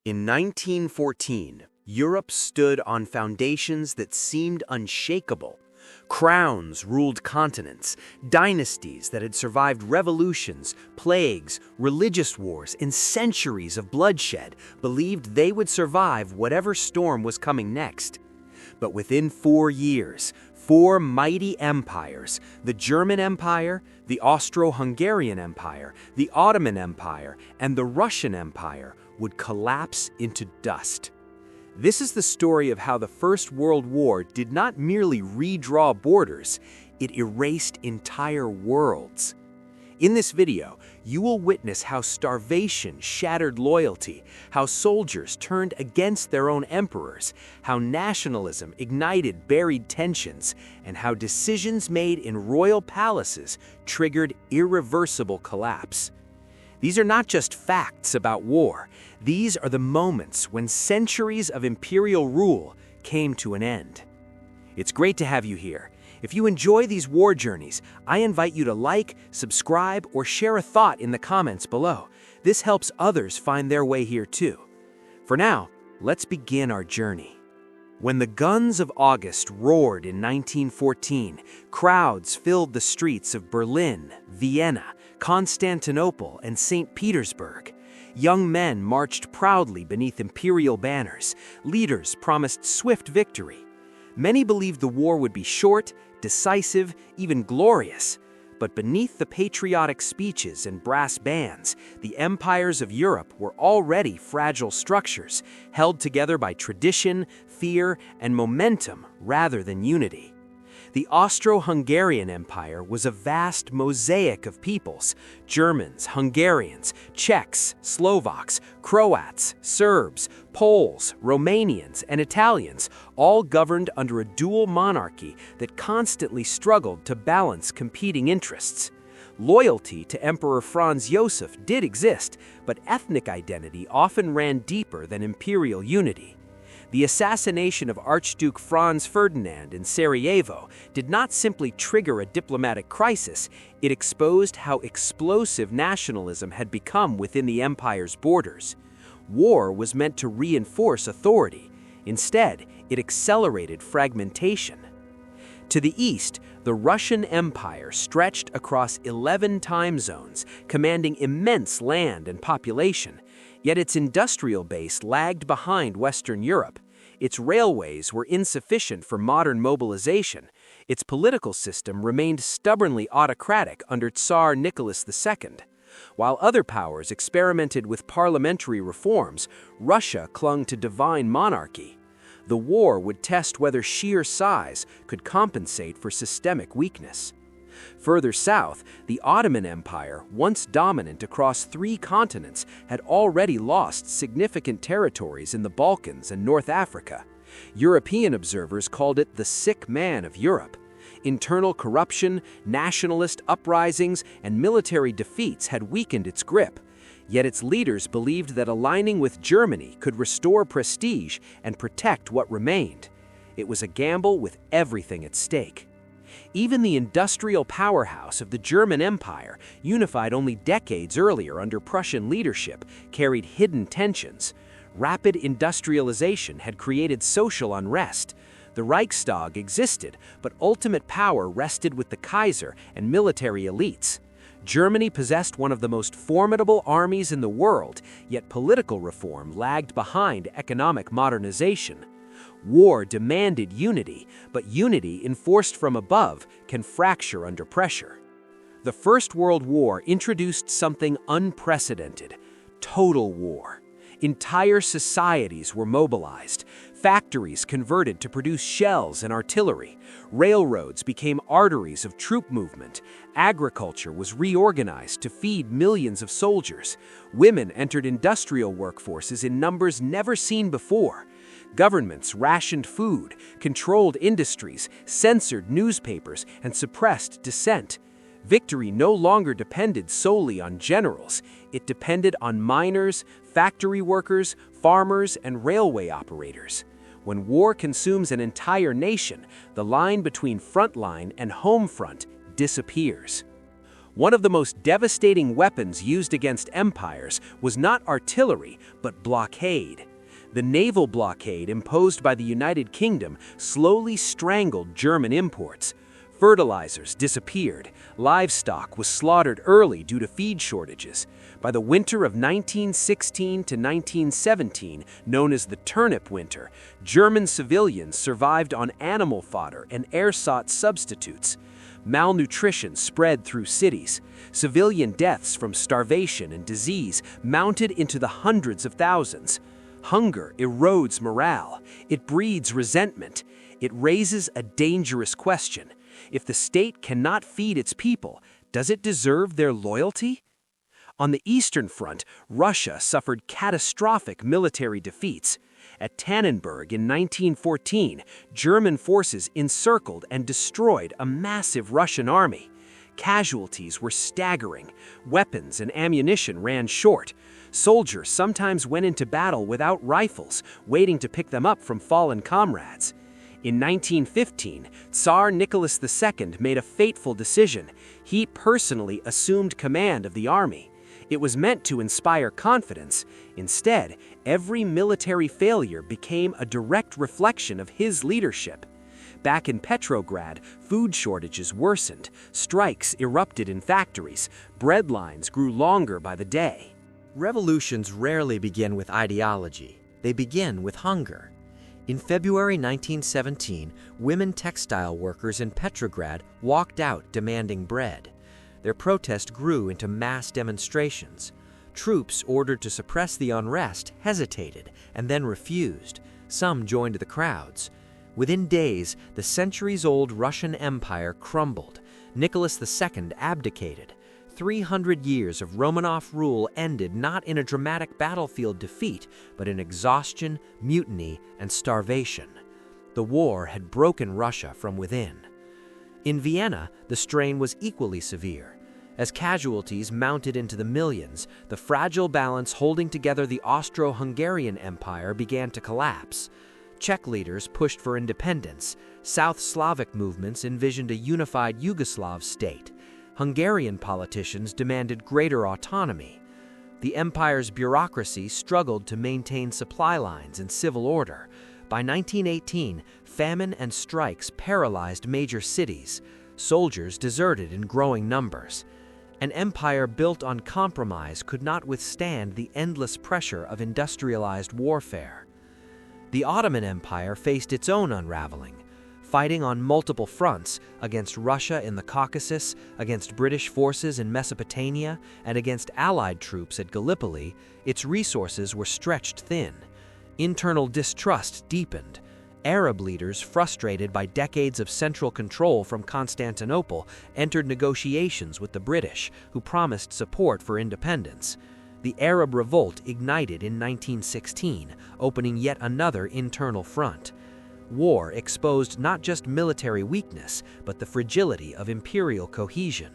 In 1914, Europe stood on foundations that seemed unshakable. Crowns ruled continents, dynasties that had survived revolutions, plagues, religious wars, and centuries of bloodshed believed they would survive whatever storm was coming next. But within 4 years, 4 mighty empires, the German Empire, the Austro-Hungarian Empire, the Ottoman Empire, and the Russian Empire, would collapse into dust. This is the story of how the First World War did not merely redraw borders, it erased entire worlds. In this video, you will witness how starvation shattered loyalty, how soldiers turned against their own emperors, how nationalism ignited buried tensions, and how decisions made in royal palaces triggered irreversible collapse. These are not just facts about war. These are the moments when centuries of imperial rule came to an end. It's great to have you here. If you enjoy these war journeys, I invite you to like, subscribe, or share a thought in the comments below. This helps others find their way here too. For now, let's begin our journey. When the guns of August roared in 1914, crowds filled the streets of Berlin, Vienna, Constantinople, and St. Petersburg. Young men marched proudly beneath imperial banners. Leaders promised swift victory. Many believed the war would be short, decisive, even glorious. But beneath the patriotic speeches and brass bands, the empires of Europe were already fragile structures, held together by tradition, fear, and momentum rather than unity. The Austro-Hungarian Empire was a vast mosaic of peoples: Germans, Hungarians, Czechs, Slovaks, Croats, Serbs, Poles, Romanians, and Italians, all governed under a dual monarchy that constantly struggled to balance competing interests. Loyalty to Emperor Franz Joseph did exist, but ethnic identity often ran deeper than imperial unity. The assassination of Archduke Franz Ferdinand in Sarajevo did not simply trigger a diplomatic crisis, it exposed how explosive nationalism had become within the empire's borders. War was meant to reinforce authority. Instead, it accelerated fragmentation. To the east, the Russian Empire stretched across 11 time zones, commanding immense land and population. Yet its industrial base lagged behind Western Europe. Its railways were insufficient for modern mobilization. Its political system remained stubbornly autocratic under Tsar Nicholas II. While other powers experimented with parliamentary reforms, Russia clung to divine monarchy. The war would test whether sheer size could compensate for systemic weakness. Further south, the Ottoman Empire, once dominant across 3 continents, had already lost significant territories in the Balkans and North Africa. European observers called it the sick man of Europe. Internal corruption, nationalist uprisings, and military defeats had weakened its grip. Yet its leaders believed that aligning with Germany could restore prestige and protect what remained. It was a gamble with everything at stake. Even the industrial powerhouse of the German Empire, unified only decades earlier under Prussian leadership, carried hidden tensions. Rapid industrialization had created social unrest. The Reichstag existed, but ultimate power rested with the Kaiser and military elites. Germany possessed one of the most formidable armies in the world, yet political reform lagged behind economic modernization. War demanded unity, but unity enforced from above can fracture under pressure. The First World War introduced something unprecedented: total war. Entire societies were mobilized. Factories converted to produce shells and artillery. Railroads became arteries of troop movement. Agriculture was reorganized to feed millions of soldiers. Women entered industrial workforces in numbers never seen before. Governments rationed food, controlled industries, censored newspapers, and suppressed dissent. Victory no longer depended solely on generals. It depended on miners, factory workers, farmers, and railway operators. When war consumes an entire nation, the line between front line and home front disappears. One of the most devastating weapons used against empires was not artillery, but blockade. The naval blockade imposed by the United Kingdom slowly strangled German imports. Fertilizers disappeared, livestock was slaughtered early due to feed shortages. By the winter of 1916 to 1917, known as the Turnip Winter, German civilians survived on animal fodder and ersatz substitutes. Malnutrition spread through cities. Civilian deaths from starvation and disease mounted into the hundreds of thousands. Hunger erodes morale. It breeds resentment. It raises a dangerous question. If the state cannot feed its people, does it deserve their loyalty? On the Eastern Front, Russia suffered catastrophic military defeats. At Tannenberg in 1914, German forces encircled and destroyed a massive Russian army. Casualties were staggering. Weapons and ammunition ran short. Soldiers sometimes went into battle without rifles, waiting to pick them up from fallen comrades. In 1915, Tsar Nicholas II made a fateful decision. He personally assumed command of the army. It was meant to inspire confidence. Instead, every military failure became a direct reflection of his leadership. Back in Petrograd, food shortages worsened, strikes erupted in factories, bread lines grew longer by the day. Revolutions rarely begin with ideology. They begin with hunger. In February 1917, women textile workers in Petrograd walked out demanding bread. Their protest grew into mass demonstrations. Troops ordered to suppress the unrest hesitated and then refused. Some joined the crowds. Within days, the centuries-old Russian Empire crumbled. Nicholas II abdicated. 300 years of Romanov rule ended not in a dramatic battlefield defeat, but in exhaustion, mutiny, and starvation. The war had broken Russia from within. In Vienna, the strain was equally severe. As casualties mounted into the millions, the fragile balance holding together the Austro-Hungarian Empire began to collapse. Czech leaders pushed for independence. South Slavic movements envisioned a unified Yugoslav state. Hungarian politicians demanded greater autonomy. The empire's bureaucracy struggled to maintain supply lines and civil order. By 1918, famine and strikes paralyzed major cities. Soldiers deserted in growing numbers. An empire built on compromise could not withstand the endless pressure of industrialized warfare. The Ottoman Empire faced its own unraveling. Fighting on multiple fronts against Russia in the Caucasus, against British forces in Mesopotamia, and against Allied troops at Gallipoli, its resources were stretched thin. Internal distrust deepened. Arab leaders, frustrated by decades of central control from Constantinople, entered negotiations with the British, who promised support for independence. The Arab Revolt ignited in 1916, opening yet another internal front. War exposed not just military weakness, but the fragility of imperial cohesion.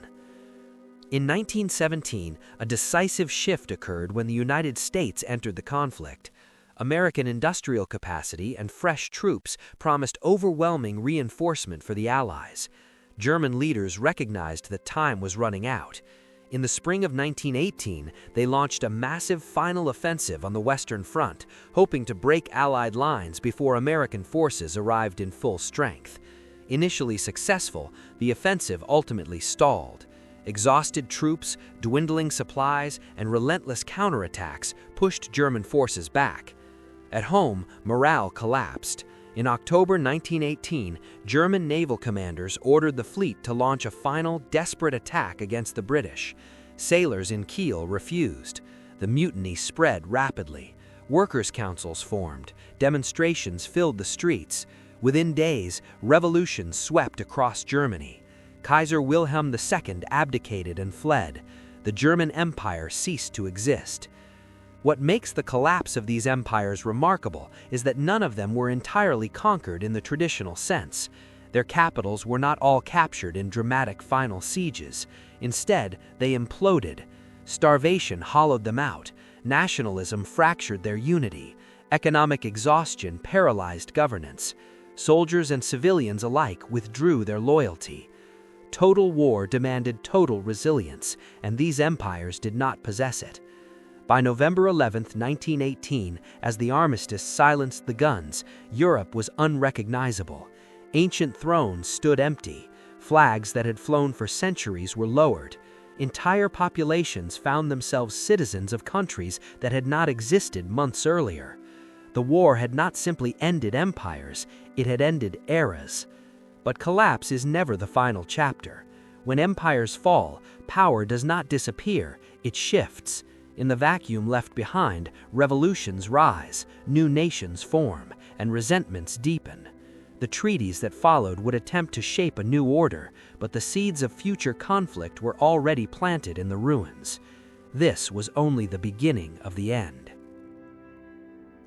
In 1917, a decisive shift occurred when the United States entered the conflict. American industrial capacity and fresh troops promised overwhelming reinforcement for the Allies. German leaders recognized that time was running out. In the spring of 1918, they launched a massive final offensive on the Western Front, hoping to break Allied lines before American forces arrived in full strength. Initially successful, the offensive ultimately stalled. Exhausted troops, dwindling supplies, and relentless counterattacks pushed German forces back. At home, morale collapsed. In October 1918, German naval commanders ordered the fleet to launch a final, desperate attack against the British. Sailors in Kiel refused. The mutiny spread rapidly. Workers' councils formed. Demonstrations filled the streets. Within days, revolution swept across Germany. Kaiser Wilhelm II abdicated and fled. The German Empire ceased to exist. What makes the collapse of these empires remarkable is that none of them were entirely conquered in the traditional sense. Their capitals were not all captured in dramatic final sieges. Instead, they imploded. Starvation hollowed them out. Nationalism fractured their unity. Economic exhaustion paralyzed governance. Soldiers and civilians alike withdrew their loyalty. Total war demanded total resilience, and these empires did not possess it. By November 11, 1918, as the armistice silenced the guns, Europe was unrecognizable. Ancient thrones stood empty. Flags that had flown for centuries were lowered. Entire populations found themselves citizens of countries that had not existed months earlier. The war had not simply ended empires, it had ended eras. But collapse is never the final chapter. When empires fall, power does not disappear, it shifts. In the vacuum left behind, revolutions rise, new nations form, and resentments deepen. The treaties that followed would attempt to shape a new order, but the seeds of future conflict were already planted in the ruins. This was only the beginning of the end.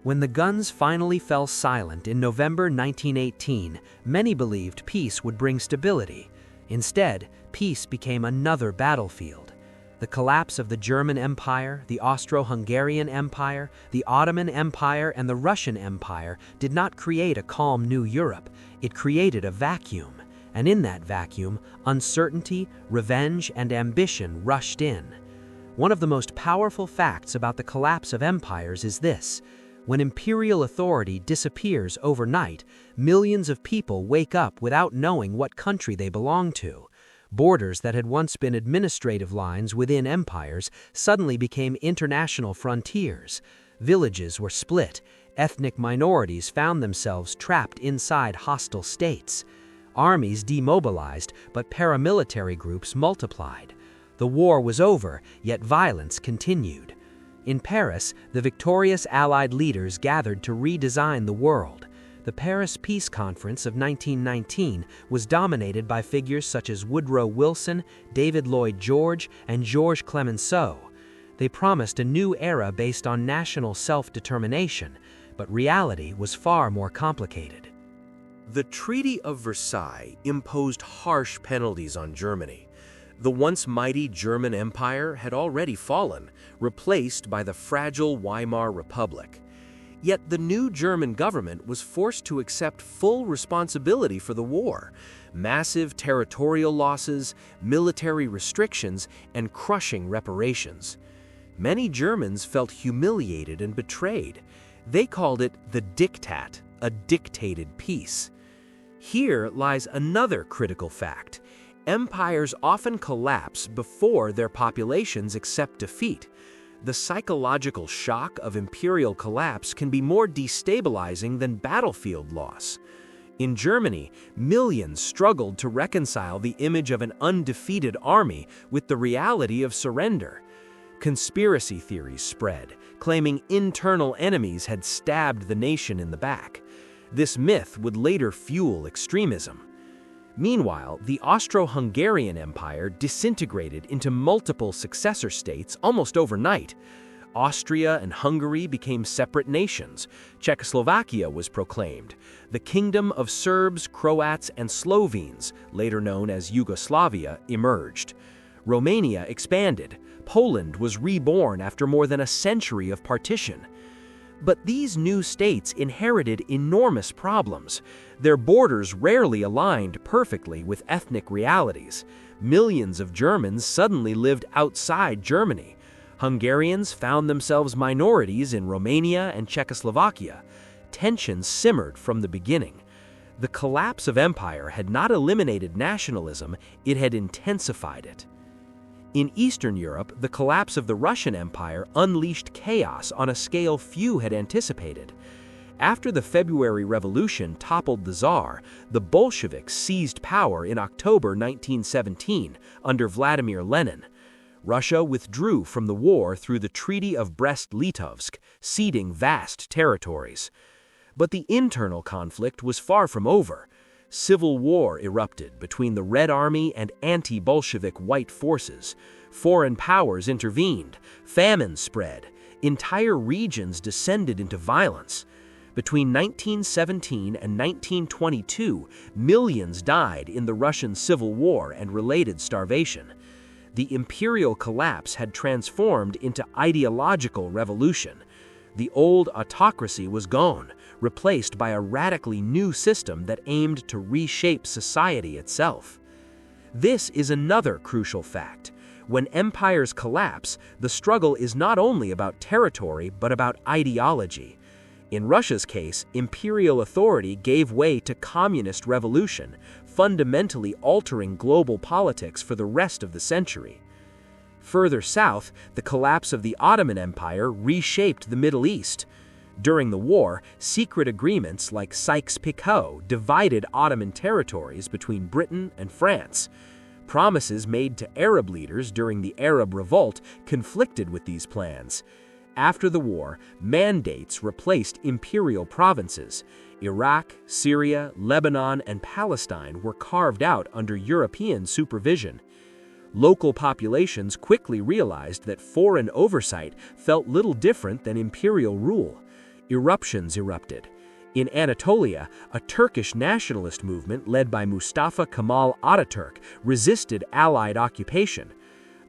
When the guns finally fell silent in November 1918, many believed peace would bring stability. Instead, peace became another battlefield. The collapse of the German Empire, the Austro-Hungarian Empire, the Ottoman Empire, and the Russian Empire did not create a calm new Europe. It created a vacuum. And in that vacuum, uncertainty, revenge, and ambition rushed in. One of the most powerful facts about the collapse of empires is this: when imperial authority disappears overnight, millions of people wake up without knowing what country they belong to. Borders that had once been administrative lines within empires suddenly became international frontiers. Villages were split. Ethnic minorities found themselves trapped inside hostile states. Armies demobilized, but paramilitary groups multiplied. The war was over, yet violence continued. In Paris, the victorious Allied leaders gathered to redesign the world. The Paris Peace Conference of 1919 was dominated by figures such as Woodrow Wilson, David Lloyd George, and Georges Clemenceau. They promised a new era based on national self-determination, but reality was far more complicated. The Treaty of Versailles imposed harsh penalties on Germany. The once mighty German Empire had already fallen, replaced by the fragile Weimar Republic. Yet the new German government was forced to accept full responsibility for the war. Massive territorial losses, military restrictions, and crushing reparations. Many Germans felt humiliated and betrayed. They called it the Diktat, a dictated peace. Here lies another critical fact. Empires often collapse before their populations accept defeat. The psychological shock of imperial collapse can be more destabilizing than battlefield loss. In Germany, millions struggled to reconcile the image of an undefeated army with the reality of surrender. Conspiracy theories spread, claiming internal enemies had stabbed the nation in the back. This myth would later fuel extremism. Meanwhile, the Austro-Hungarian Empire disintegrated into multiple successor states almost overnight. Austria and Hungary became separate nations. Czechoslovakia was proclaimed. The Kingdom of Serbs, Croats, and Slovenes, later known as Yugoslavia, emerged. Romania expanded. Poland was reborn after more than a century of partition. But these new states inherited enormous problems. Their borders rarely aligned perfectly with ethnic realities. Millions of Germans suddenly lived outside Germany. Hungarians found themselves minorities in Romania and Czechoslovakia. Tensions simmered from the beginning. The collapse of empire had not eliminated nationalism, it had intensified it. In Eastern Europe, the collapse of the Russian Empire unleashed chaos on a scale few had anticipated. After the February Revolution toppled the Tsar, the Bolsheviks seized power in October 1917 under Vladimir Lenin. Russia withdrew from the war through the Treaty of Brest-Litovsk, ceding vast territories. But the internal conflict was far from over. Civil war erupted between the Red Army and anti-Bolshevik white forces. Foreign powers intervened. Famine spread. Entire regions descended into violence. Between 1917 and 1922, millions died in the Russian Civil War and related starvation. The imperial collapse had transformed into ideological revolution. The old autocracy was gone, replaced by a radically new system that aimed to reshape society itself. This is another crucial fact. When empires collapse, the struggle is not only about territory but about ideology. In Russia's case, imperial authority gave way to communist revolution, fundamentally altering global politics for the rest of the century. Further south, the collapse of the Ottoman Empire reshaped the Middle East. During the war, secret agreements like Sykes-Picot divided Ottoman territories between Britain and France. Promises made to Arab leaders during the Arab Revolt conflicted with these plans. After the war, mandates replaced imperial provinces. Iraq, Syria, Lebanon, and Palestine were carved out under European supervision. Local populations quickly realized that foreign oversight felt little different than imperial rule. Eruptions erupted. In Anatolia, a Turkish nationalist movement led by Mustafa Kemal Ataturk resisted Allied occupation.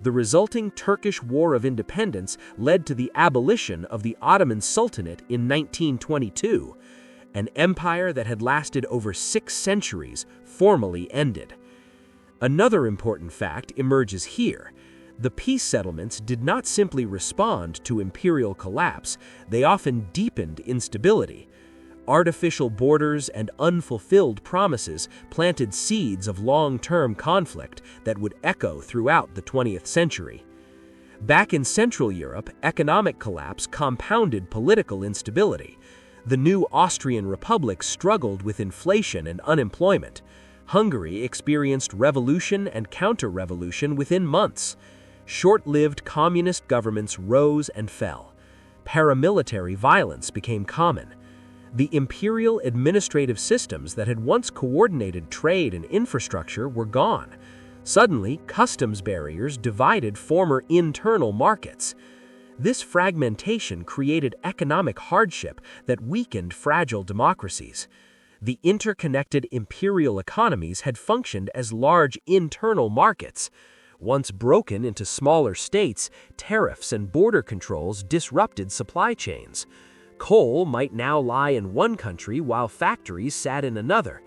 The resulting Turkish War of Independence led to the abolition of the Ottoman Sultanate in 1922. An empire that had lasted over 6 centuries formally ended. Another important fact emerges here. The peace settlements did not simply respond to imperial collapse, they often deepened instability. Artificial borders and unfulfilled promises planted seeds of long-term conflict that would echo throughout the 20th century. Back in Central Europe, economic collapse compounded political instability. The new Austrian Republic struggled with inflation and unemployment. Hungary experienced revolution and counter-revolution within months. Short-lived communist governments rose and fell. Paramilitary violence became common. The imperial administrative systems that had once coordinated trade and infrastructure were gone. Suddenly, customs barriers divided former internal markets. This fragmentation created economic hardship that weakened fragile democracies. The interconnected imperial economies had functioned as large internal markets. Once broken into smaller states, tariffs and border controls disrupted supply chains. Coal might now lie in one country while factories sat in another.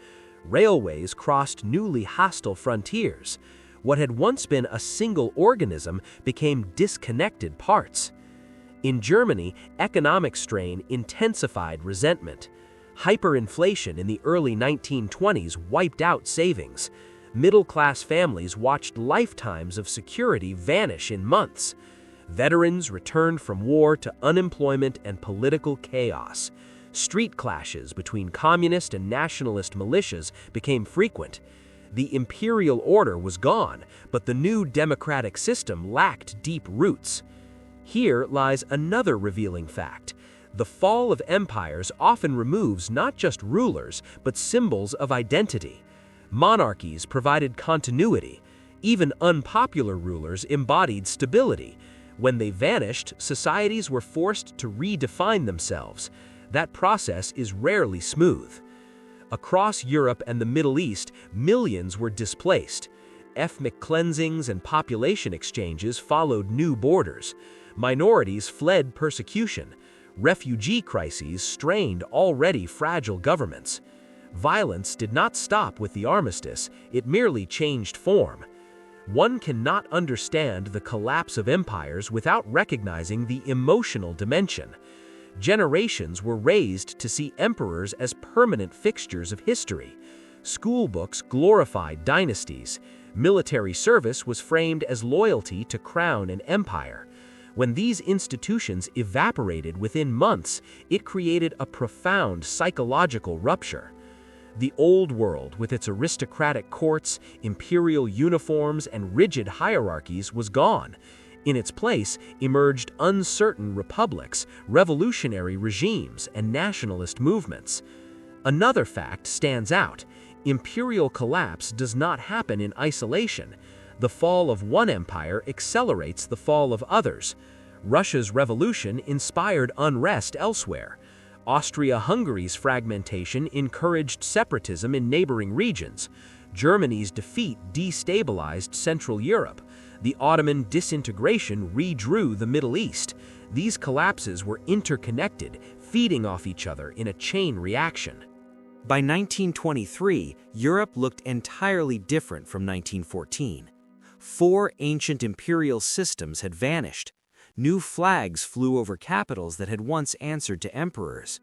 Railways crossed newly hostile frontiers. What had once been a single organism became disconnected parts. In Germany, economic strain intensified resentment. Hyperinflation in the early 1920s wiped out savings. Middle-class families watched lifetimes of security vanish in months. Veterans returned from war to unemployment and political chaos. Street clashes between communist and nationalist militias became frequent. The imperial order was gone, but the new democratic system lacked deep roots. Here lies another revealing fact. The fall of empires often removes not just rulers, but symbols of identity. Monarchies provided continuity. Even unpopular rulers embodied stability. When they vanished, societies were forced to redefine themselves. That process is rarely smooth. Across Europe and the Middle East, millions were displaced. Ethnic cleansings and population exchanges followed new borders. Minorities fled persecution. Refugee crises strained already fragile governments. Violence did not stop with the armistice, it merely changed form. One cannot understand the collapse of empires without recognizing the emotional dimension. Generations were raised to see emperors as permanent fixtures of history. School books glorified dynasties. Military service was framed as loyalty to crown and empire. When these institutions evaporated within months, it created a profound psychological rupture. The old world, with its aristocratic courts, imperial uniforms, and rigid hierarchies, was gone. In its place emerged uncertain republics, revolutionary regimes, and nationalist movements. Another fact stands out. Imperial collapse does not happen in isolation. The fall of one empire accelerates the fall of others. Russia's revolution inspired unrest elsewhere. Austria-Hungary's fragmentation encouraged separatism in neighboring regions. Germany's defeat destabilized Central Europe. The Ottoman disintegration redrew the Middle East. These collapses were interconnected, feeding off each other in a chain reaction. By 1923, Europe looked entirely different from 1914. Four ancient imperial systems had vanished. New flags flew over capitals that had once answered to emperors.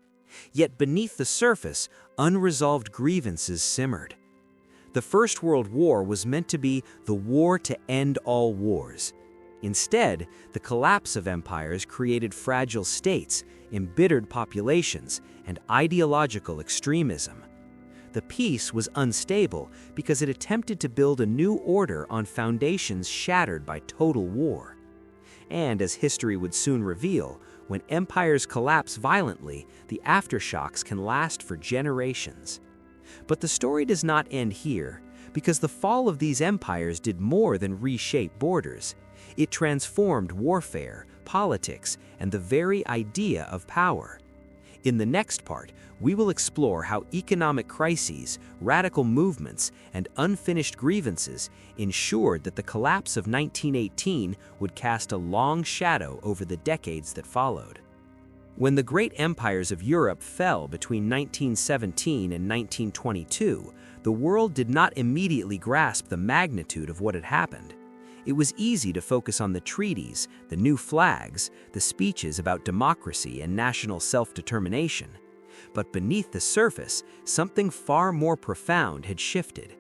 Yet beneath the surface, unresolved grievances simmered. The First World War was meant to be the war to end all wars. Instead, the collapse of empires created fragile states, embittered populations, and ideological extremism. The peace was unstable because it attempted to build a new order on foundations shattered by total war. And as history would soon reveal, when empires collapse violently, the aftershocks can last for generations. But the story does not end here, because the fall of these empires did more than reshape borders. It transformed warfare, politics, and the very idea of power. In the next part, we will explore how economic crises, radical movements, and unfinished grievances ensured that the collapse of 1918 would cast a long shadow over the decades that followed. When the great empires of Europe fell between 1917 and 1922, the world did not immediately grasp the magnitude of what had happened. It was easy to focus on the treaties, the new flags, the speeches about democracy and national self-determination. But beneath the surface, something far more profound had shifted.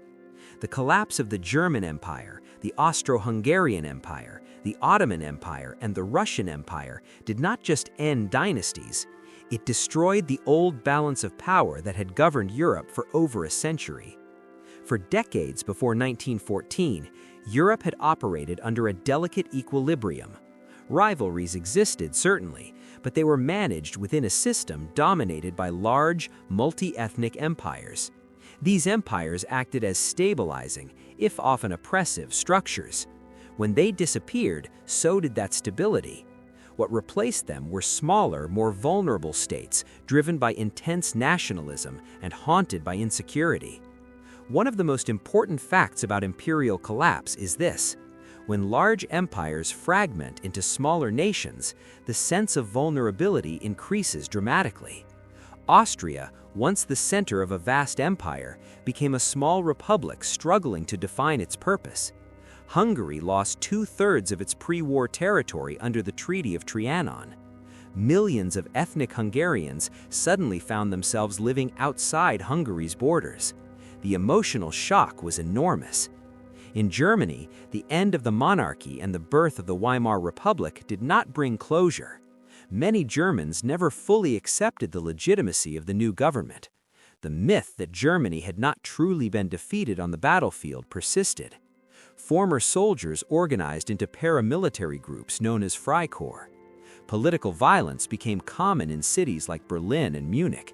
The collapse of the German Empire, the Austro-Hungarian Empire, the Ottoman Empire, and the Russian Empire did not just end dynasties. It destroyed the old balance of power that had governed Europe for over a century. For decades before 1914, Europe had operated under a delicate equilibrium. Rivalries existed, certainly, but they were managed within a system dominated by large, multi-ethnic empires. These empires acted as stabilizing, if often oppressive, structures. When they disappeared, so did that stability. What replaced them were smaller, more vulnerable states, driven by intense nationalism and haunted by insecurity. One of the most important facts about imperial collapse is this: when large empires fragment into smaller nations, the sense of vulnerability increases dramatically. Austria, once the center of a vast empire, became a small republic struggling to define its purpose. Hungary lost 2/3 of its pre-war territory under the Treaty of Trianon. Millions of ethnic Hungarians suddenly found themselves living outside Hungary's borders. The emotional shock was enormous. In Germany, the end of the monarchy and the birth of the Weimar Republic did not bring closure. Many Germans never fully accepted the legitimacy of the new government. The myth that Germany had not truly been defeated on the battlefield persisted. Former soldiers organized into paramilitary groups known as Freikorps. Political violence became common in cities like Berlin and Munich.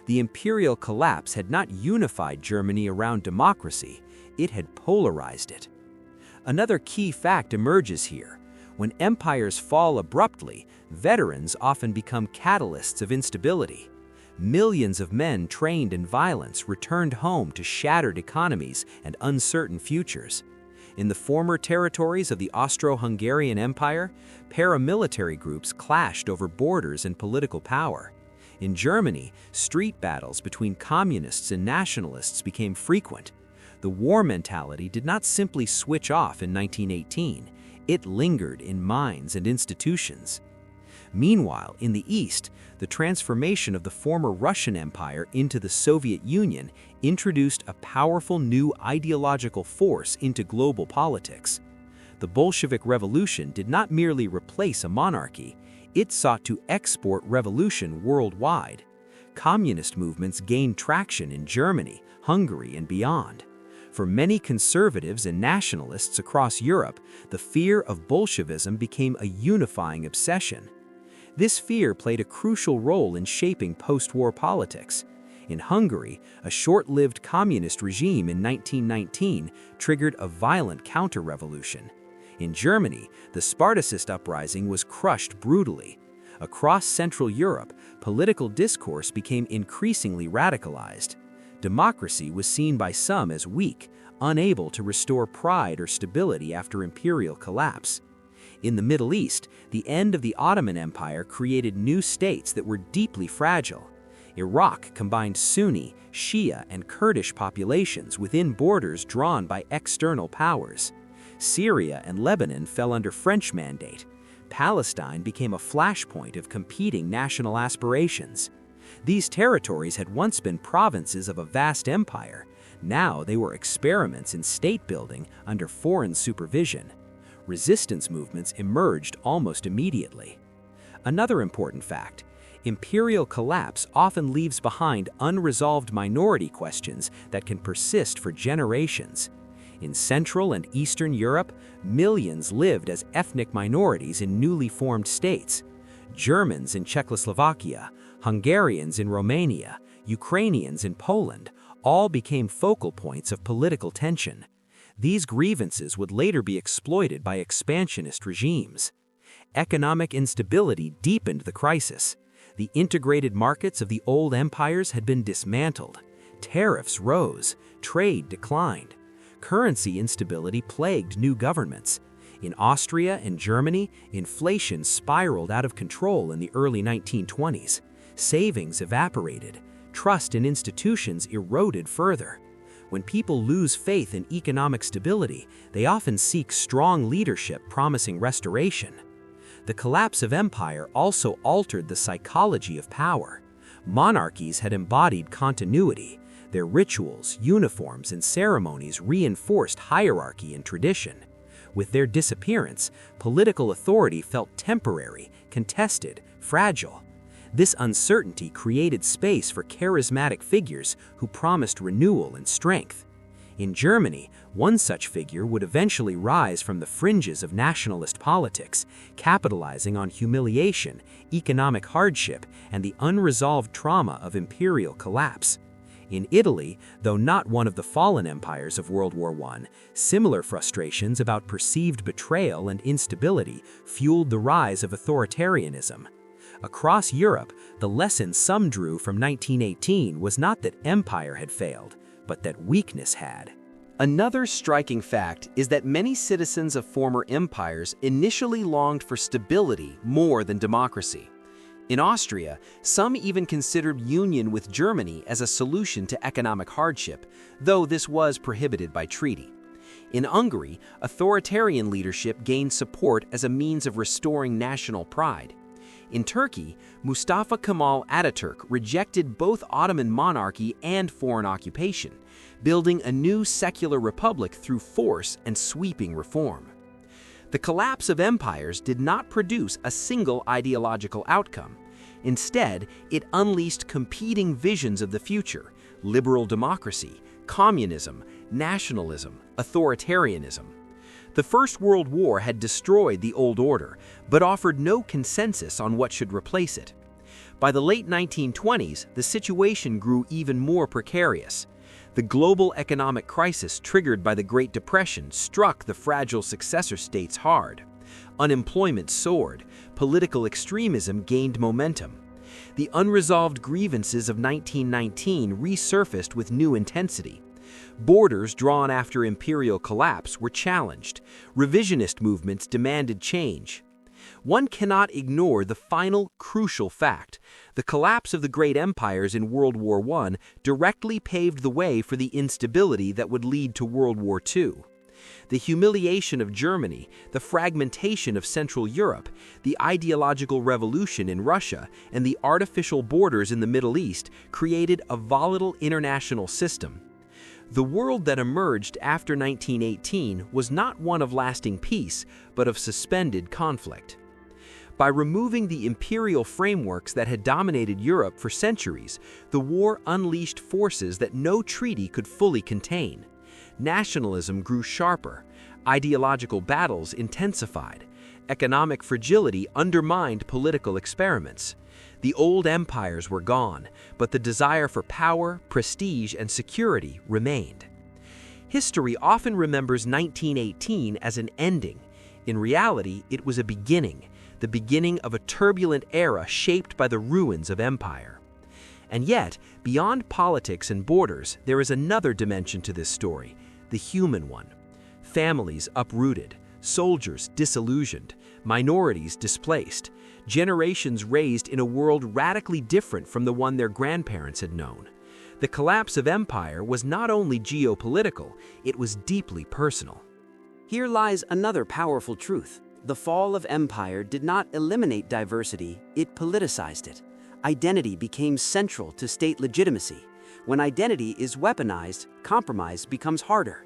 The imperial collapse had not unified Germany around democracy, it had polarized it. Another key fact emerges here. When empires fall abruptly, veterans often become catalysts of instability. Millions of men trained in violence returned home to shattered economies and uncertain futures. In the former territories of the Austro-Hungarian Empire, paramilitary groups clashed over borders and political power. In Germany, street battles between communists and nationalists became frequent. The war mentality did not simply switch off in 1918, it lingered in minds and institutions. Meanwhile, in the East, the transformation of the former Russian Empire into the Soviet Union introduced a powerful new ideological force into global politics. The Bolshevik Revolution did not merely replace a monarchy, it sought to export revolution worldwide. Communist movements gained traction in Germany, Hungary, and beyond. For many conservatives and nationalists across Europe, the fear of Bolshevism became a unifying obsession. This fear played a crucial role in shaping post-war politics. In Hungary, a short-lived communist regime in 1919 triggered a violent counter-revolution. In Germany, the Spartacist uprising was crushed brutally. Across Central Europe, political discourse became increasingly radicalized. Democracy was seen by some as weak, unable to restore pride or stability after imperial collapse. In the Middle East, the end of the Ottoman Empire created new states that were deeply fragile. Iraq combined Sunni, Shia, and Kurdish populations within borders drawn by external powers. Syria and Lebanon fell under French mandate. Palestine became a flashpoint of competing national aspirations. These territories had once been provinces of a vast empire. Now they were experiments in state-building under foreign supervision. Resistance movements emerged almost immediately. Another important fact: imperial collapse often leaves behind unresolved minority questions that can persist for generations. In Central and Eastern Europe, millions lived as ethnic minorities in newly formed states. Germans in Czechoslovakia, Hungarians in Romania, Ukrainians in Poland, all became focal points of political tension. These grievances would later be exploited by expansionist regimes. Economic instability deepened the crisis. The integrated markets of the old empires had been dismantled. Tariffs rose, trade declined. Currency instability plagued new governments. In Austria and Germany, inflation spiraled out of control in the early 1920s. Savings evaporated. Trust in institutions eroded further. When people lose faith in economic stability, they often seek strong leadership promising restoration. The collapse of empire also altered the psychology of power. Monarchies had embodied continuity. Their rituals, uniforms, and ceremonies reinforced hierarchy and tradition. With their disappearance, political authority felt temporary, contested, fragile. This uncertainty created space for charismatic figures who promised renewal and strength. In Germany, one such figure would eventually rise from the fringes of nationalist politics, capitalizing on humiliation, economic hardship, and the unresolved trauma of imperial collapse. In Italy, though not one of the fallen empires of World War I, similar frustrations about perceived betrayal and instability fueled the rise of authoritarianism. Across Europe, the lesson some drew from 1918 was not that empire had failed, but that weakness had. Another striking fact is that many citizens of former empires initially longed for stability more than democracy. In Austria, some even considered union with Germany as a solution to economic hardship, though this was prohibited by treaty. In Hungary, authoritarian leadership gained support as a means of restoring national pride. In Turkey, Mustafa Kemal Ataturk rejected both Ottoman monarchy and foreign occupation, building a new secular republic through force and sweeping reform. The collapse of empires did not produce a single ideological outcome. Instead, it unleashed competing visions of the future: liberal democracy, communism, nationalism, authoritarianism. The First World War had destroyed the old order, but offered no consensus on what should replace it. By the late 1920s, the situation grew even more precarious. The global economic crisis triggered by the Great Depression struck the fragile successor states hard. Unemployment soared, political extremism gained momentum. The unresolved grievances of 1919 resurfaced with new intensity. Borders drawn after imperial collapse were challenged. Revisionist movements demanded change. One cannot ignore the final, crucial fact: the collapse of the great empires in World War I directly paved the way for the instability that would lead to World War II. The humiliation of Germany, the fragmentation of Central Europe, the ideological revolution in Russia, and the artificial borders in the Middle East created a volatile international system. The world that emerged after 1918 was not one of lasting peace, but of suspended conflict. By removing the imperial frameworks that had dominated Europe for centuries, the war unleashed forces that no treaty could fully contain. Nationalism grew sharper, ideological battles intensified, economic fragility undermined political experiments. The old empires were gone, but the desire for power, prestige, and security remained. History often remembers 1918 as an ending. In reality, it was a beginning, the beginning of a turbulent era shaped by the ruins of empire. And yet, beyond politics and borders, there is another dimension to this story, the human one. Families uprooted, soldiers disillusioned, minorities displaced. generations raised in a world radically different from the one their grandparents had known. The collapse of empire was not only geopolitical, it was deeply personal. Here lies another powerful truth. The fall of empire did not eliminate diversity, it politicized it. Identity became central to state legitimacy. When identity is weaponized, compromise becomes harder.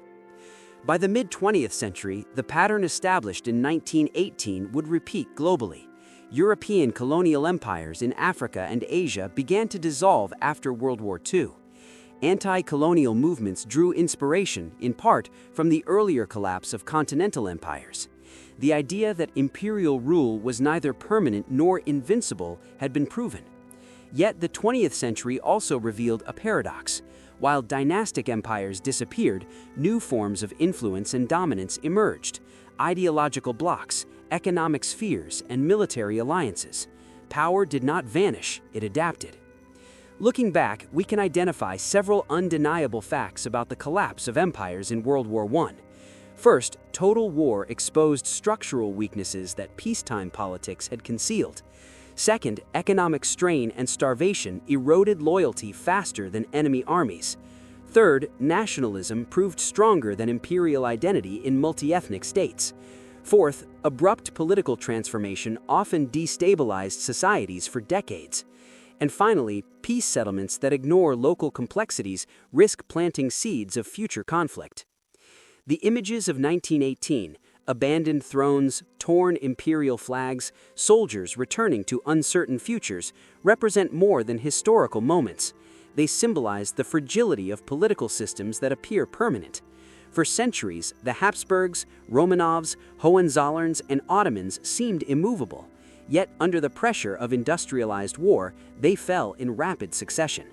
By the mid-20th century, the pattern established in 1918 would repeat globally. European colonial empires in Africa and Asia began to dissolve after World War II. Anti-colonial movements drew inspiration, in part, from the earlier collapse of continental empires. The idea that imperial rule was neither permanent nor invincible had been proven. Yet the 20th century also revealed a paradox. While dynastic empires disappeared, new forms of influence and dominance emerged: ideological blocs, economic spheres, and military alliances. Power did not vanish, it adapted. Looking back, we can identify several undeniable facts about the collapse of empires in World War I. First, total war exposed structural weaknesses that peacetime politics had concealed. Second, economic strain and starvation eroded loyalty faster than enemy armies. Third, nationalism proved stronger than imperial identity in multi-ethnic states. Fourth, abrupt political transformation often destabilized societies for decades. And finally, peace settlements that ignore local complexities risk planting seeds of future conflict. The images of 1918, abandoned thrones, torn imperial flags, soldiers returning to uncertain futures, represent more than historical moments. They symbolize the fragility of political systems that appear permanent. For centuries, the Habsburgs, Romanovs, Hohenzollerns, and Ottomans seemed immovable. Yet, under the pressure of industrialized war, they fell in rapid succession.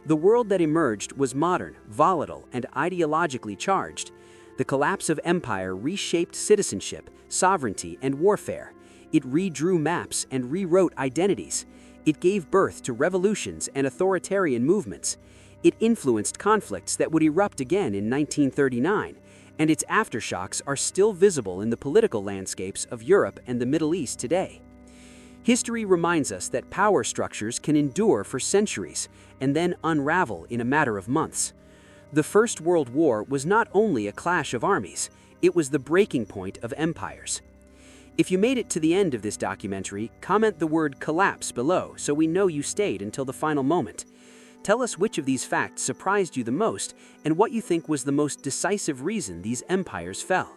The world that emerged was modern, volatile, and ideologically charged. The collapse of empire reshaped citizenship, sovereignty, and warfare. It redrew maps and rewrote identities. It gave birth to revolutions and authoritarian movements. It influenced conflicts that would erupt again in 1939, and its aftershocks are still visible in the political landscapes of Europe and the Middle East today. History reminds us that power structures can endure for centuries and then unravel in a matter of months. The First World War was not only a clash of armies, it was the breaking point of empires. If you made it to the end of this documentary, comment the word collapse below so we know you stayed until the final moment. Tell us which of these facts surprised you the most and what you think was the most decisive reason these empires fell.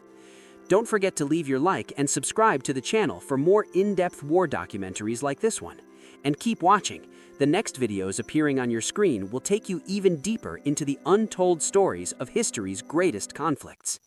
Don't forget to leave your like and subscribe to the channel for more in-depth war documentaries like this one. And keep watching. The next videos appearing on your screen will take you even deeper into the untold stories of history's greatest conflicts.